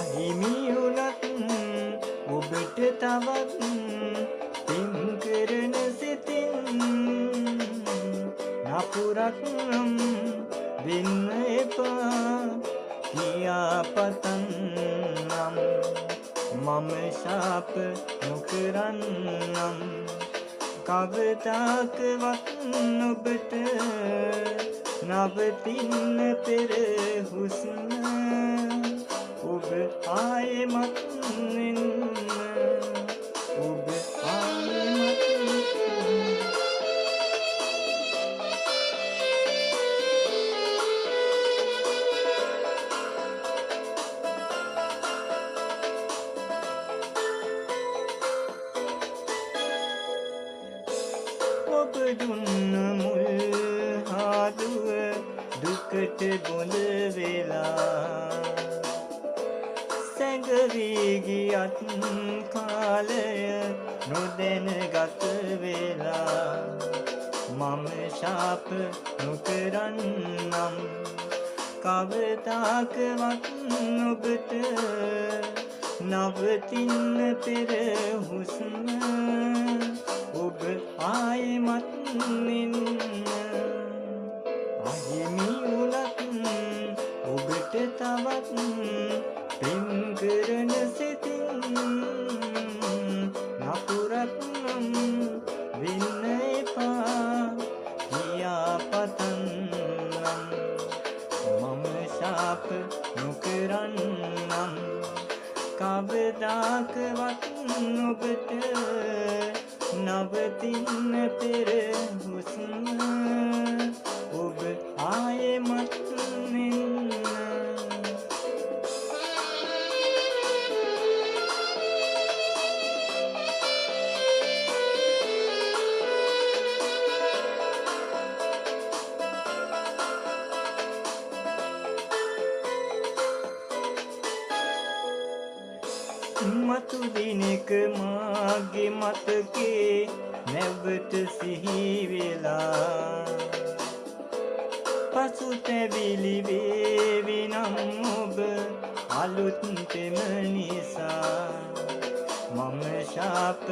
අහිමි වුණත් ඔබට තවත් පින් කරන සිතින් නපුරක් නම් වෙන්න එපා කියා පතන්නම් මම ශාප නොකරන්නම් කවදාකවත් ඔබට නවතින්න පෙර හුස්ම ඔබ ආයෙමත් එන්න ඔබ ආයෙමත් ඔබ දුන්න මුල් හාදුව දුකට බොඳ වෙලා සැඟවී ගියත් කාලය නොදැනගත වෙලා මම ශාප නොකරන්නම් කවදාකවත් ඔබට නවතින්න පෙර හුස්ම ඔබ ආයෙමත් එන්න අහිමි වුණත් ඔබට තවත් පින් කරන සිතින් නපුරක් නම් වෙන්න එපා කියා පතන්නම් මම ශාප නොකරන්නම් කවදාකවත් ඔබට නවතින්න පෙර හුස්ම ඔබ ආයෙමත් එන්න මතු දිනක මාගේ මතකේ නැවත සිහි වෙලා පසුතැවිලි වේවි නම් ඔබ අලුත් තෙම නිසා මම ශාප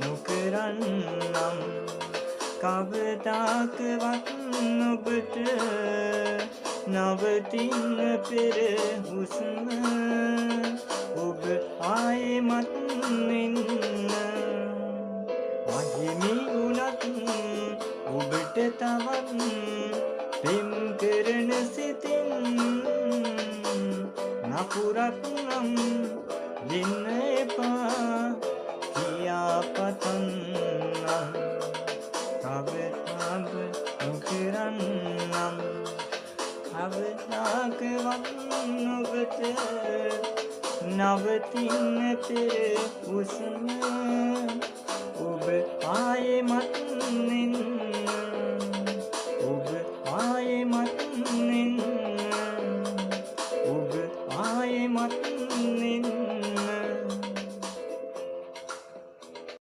නොකරන්නම් කවදාකවත් ඔබට නවතින්න පෙර හුස්ම ඔබ ආයෙමත් එන්න අහිමි වුණත් ඔබට තවත් පින් කරන සිතින් නපුරක් නම් වෙන්න එපා කියා පතන්නම් කවදාවත් නොකරන්නම් කවදාකවත් ඔබට නවතින්න පෙර හුස්ම ඔබ ආයෙමත් එන්න